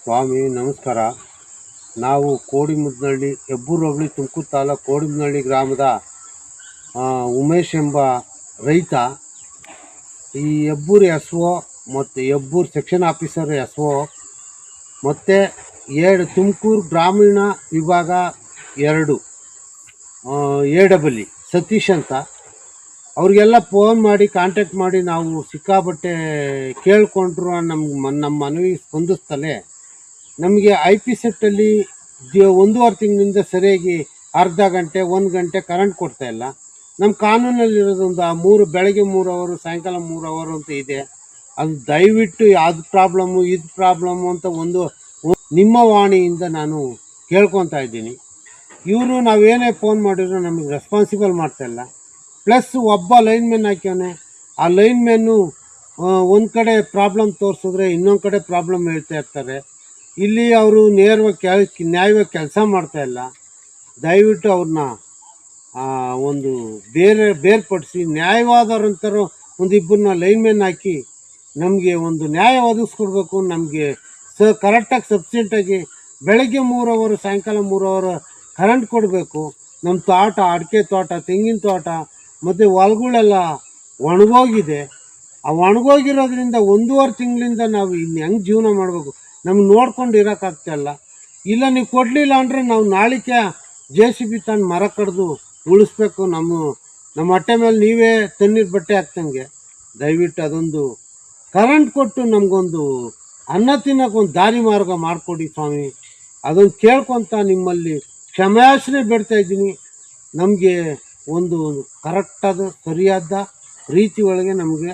ಸ್ವಾಮಿ ನಮಸ್ಕಾರ. ನಾವು ಕೋಡಿಮುದ್ನಳ್ಳಿ, ಹೆಬ್ಬೂರು ಹೋಬಳಿ, ತುಮಕೂರು ತಾಲೂಕು ಕೋಡಿಮುದ್ನಳ್ಳಿ ಗ್ರಾಮದ ಉಮೇಶ್ ಎಂಬ ರೈತ. ಈ ಹೆಬ್ಬೂರು ಎಸ್ ಒ ಮತ್ತು Hebbur section officer S O ಮತ್ತು ತುಮಕೂರು ಗ್ರಾಮೀಣ ವಿಭಾಗ 2 AEE ಸತೀಶ್ ಅಂತ ಅವ್ರಿಗೆಲ್ಲ ಫೋನ್ ಮಾಡಿ ಕಾಂಟ್ಯಾಕ್ಟ್ ಮಾಡಿ ನಾವು ಸಿಕ್ಕಾಪಟ್ಟೆ ಕೇಳಿಕೊಂಡ್ರು. ನಮ್ಮ ಮನವಿ ಸ್ಪಂದಿಸ್ತಲೇ ನಮಗೆ IP ಸೆಟ್ಟಲ್ಲಿ 1.5 ತಿಂಗಳಿಂದ ಸರಿಯಾಗಿ ಅರ್ಧ ಗಂಟೆ 1 ಗಂಟೆ ಕರೆಂಟ್ ಕೊಡ್ತಾಯಿಲ್ಲ. ನಮ್ಮ ಕಾನೂನಲ್ಲಿರೋದೊಂದು 3 ಬೆಳಗ್ಗೆ 3 ಅವರು ಸಾಯಂಕಾಲ 3 ಅವರು ಅಂತ ಇದೆ. ಅದು ದಯವಿಟ್ಟು ಅದು ಪ್ರಾಬ್ಲಮ್ಮು ಇದು ಪ್ರಾಬ್ಲಮ್ಮು ಅಂತ ನಿಮ್ಮ ವಾಣಿಯಿಂದ ನಾನು ಕೇಳ್ಕೊತಾ ಇದ್ದೀನಿ. ಇವರು ನಾವೇನೇ ಫೋನ್ ಮಾಡಿದ್ರು ನಮಗೆ ರೆಸ್ಪಾನ್ಸಿಬಲ್ ಮಾಡ್ತಾಯಿಲ್ಲ. ಪ್ಲಸ್ ಒಬ್ಬ ಲೈನ್ಮೆನ್ ಹಾಕ್ಯವನೆ. ಆ ಲೈನ್ಮೆನ್ನು ಒಂದು ಕಡೆ ಪ್ರಾಬ್ಲಮ್ ತೋರಿಸಿದ್ರೆ ಇನ್ನೊಂದು ಕಡೆ ಪ್ರಾಬ್ಲಮ್ ಹೇಳ್ತಾ ಇರ್ತಾರೆ. ಇಲ್ಲಿ ಅವರು ನೇರವಾಗಿ ನ್ಯಾಯವಾಗಿ ಕೆಲಸ ಮಾಡ್ತಾಯಿಲ್ಲ. ದಯವಿಟ್ಟು ಅವ್ರನ್ನ ಒಂದು ಬೇರ್ಪಡಿಸಿ ನ್ಯಾಯವಾದವರಂಥರು ಒಂದಿಬ್ಬರನ್ನ ಲೈನ್ಮೆನ್ ಹಾಕಿ ನಮಗೆ ಒಂದು ನ್ಯಾಯ ಒದಗಿಸ್ಕೊಡ್ಬೇಕು. ನಮಗೆ ಕರೆಕ್ಟಾಗಿ ಸಬ್ಸಿಡೆಂಟಾಗಿ ಬೆಳಗ್ಗೆ 3 ಅವರು ಸಾಯಂಕಾಲ 3 ಅವರು ಕರೆಂಟ್ ಕೊಡಬೇಕು. ನಮ್ಮ ತೋಟ, ಅಡಿಕೆ ತೋಟ, ತೆಂಗಿನ ತೋಟ ಮತ್ತು ಹೊಲಗಳೆಲ್ಲ ಒಣಗೋಗಿದೆ. ಆ ಒಣಗೋಗಿರೋದ್ರಿಂದ 1.5 ತಿಂಗಳಿಂದ ನಾವು ಇನ್ನು ಹೆಂಗೆ ಜೀವನ ಮಾಡಬೇಕು? ನಮ್ಗೆ ನೋಡ್ಕೊಂಡು ಇರೋಕ್ಕಾಗ್ತಾಯಿಲ್ಲ. ಇಲ್ಲ ನೀವು ಕೊಡಲಿಲ್ಲ ಅಂದರೆ ನಾವು ನಾಳಿಕೆ JCB ತಂದು ಮರ ಕಡ್ದು ಉಳಿಸ್ಬೇಕು. ನಮ್ಮ ಹೊಟ್ಟೆ ಮೇಲೆ ನೀವೇ ತಣ್ಣೀರು ಬಟ್ಟೆ ಹಾಕ್ತಂಗೆ. ದಯವಿಟ್ಟು ಅದೊಂದು ಕರೆಂಟ್ ಕೊಟ್ಟು ನಮಗೊಂದು ಅನ್ನ ತಿನ್ನೋಕ್ಕೊಂದು ದಾರಿ ಮಾರ್ಗ ಮಾಡಿಕೊಡಿ ಸ್ವಾಮಿ. ಅದೊಂದು ಕೇಳ್ಕೊತ ನಿಮ್ಮಲ್ಲಿ ಕ್ಷಮಾಯಾಚನೆ ಬೇಡ್ತಾ ಇದ್ದೀನಿ. ನಮಗೆ ಒಂದು ಕರೆಕ್ಟಾದ ಸರಿಯಾದ ರೀತಿ ಒಳಗೆ ನಮಗೆ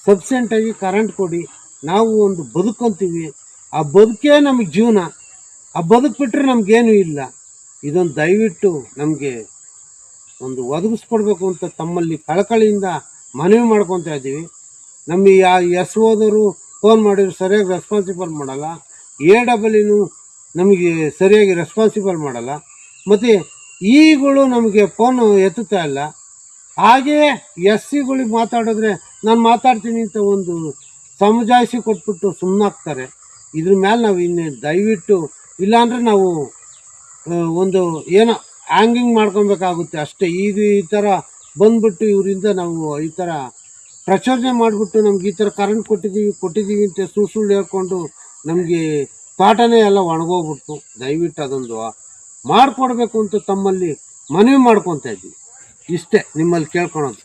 ಸಬ್ಸೆಂಟಾಗಿ ಕರೆಂಟ್ ಕೊಡಿ. ನಾವು ಒಂದು ಬದುಕೊಂತೀವಿ. ಆ ಬದುಕೇ ನಮಗೆ ಜೀವನ. ಆ ಬದುಕ್ಬಿಟ್ರೆ ನಮಗೇನೂ ಇಲ್ಲ. ಇದೊಂದು ದಯವಿಟ್ಟು ನಮಗೆ ಒಂದು ಒದಗಿಸ್ಕೊಡ್ಬೇಕು ಅಂತ ತಮ್ಮಲ್ಲಿ ಕಳಕಳಿಯಿಂದ ಮನವಿ ಮಾಡ್ಕೊತಾ ಇದ್ದೀವಿ. ನಮಗೆ ಎಸ್ ಓದವರು ಫೋನ್ ಮಾಡಿದ್ರು ಸರಿಯಾಗಿ ರೆಸ್ಪಾನ್ಸಿಬಲ್ ಮಾಡಲ್ಲ. AEE ನಮಗೆ ಸರಿಯಾಗಿ ರೆಸ್ಪಾನ್ಸಿಬಲ್ ಮಾಡಲ್ಲ. ಮತ್ತು ಈಗಳು ನಮಗೆ ಫೋನು ಎತ್ತುತ್ತಾ ಇಲ್ಲ. ಹಾಗೆಯೇ SCಗಳಿಗೆ ಮಾತಾಡಿದ್ರೆ ನಾನು ಮಾತಾಡ್ತೀನಿ ಅಂತ ಒಂದು ಸಮಜಾಯಿಸಿ ಕೊಟ್ಬಿಟ್ಟು ಸುಮ್ಮನಾಗ್ತಾರೆ. ಇದ್ರ ಮೇಲೆ ನಾವು ಇನ್ನು ದಯವಿಟ್ಟು ಇಲ್ಲಾಂದರೆ ನಾವು ಒಂದು ಏನೋ ಹ್ಯಾಂಗಿಂಗ್ ಮಾಡ್ಕೊಬೇಕಾಗುತ್ತೆ ಅಷ್ಟೇ. ಈ ಥರ ಬಂದ್ಬಿಟ್ಟು ಇವರಿಂದ ನಾವು ಈ ಥರ ಪ್ರಚೋದನೆ ಮಾಡಿಬಿಟ್ಟು ನಮ್ಗೆ ಈ ಥರ ಕರೆಂಟ್ ಕೊಟ್ಟಿದ್ದೀವಿ ಅಂತ ಸುಳ್ಳು ಹೇಳ್ಕೊಂಡು ನಮಗೆ ತೋಟನೇ ಎಲ್ಲ ಒಣಗೋಗ್ಬಿಡ್ತು. ದಯವಿಟ್ಟು ಅದೊಂದು ಮಾಡಿಕೊಡ್ಬೇಕು ಅಂತ ತಮ್ಮಲ್ಲಿ ಮನವಿ ಮಾಡ್ಕೊತಾ ಇದ್ದೀವಿ. ಇಷ್ಟೇ ನಿಮ್ಮಲ್ಲಿ ಕೇಳ್ಕೊಳೋದು.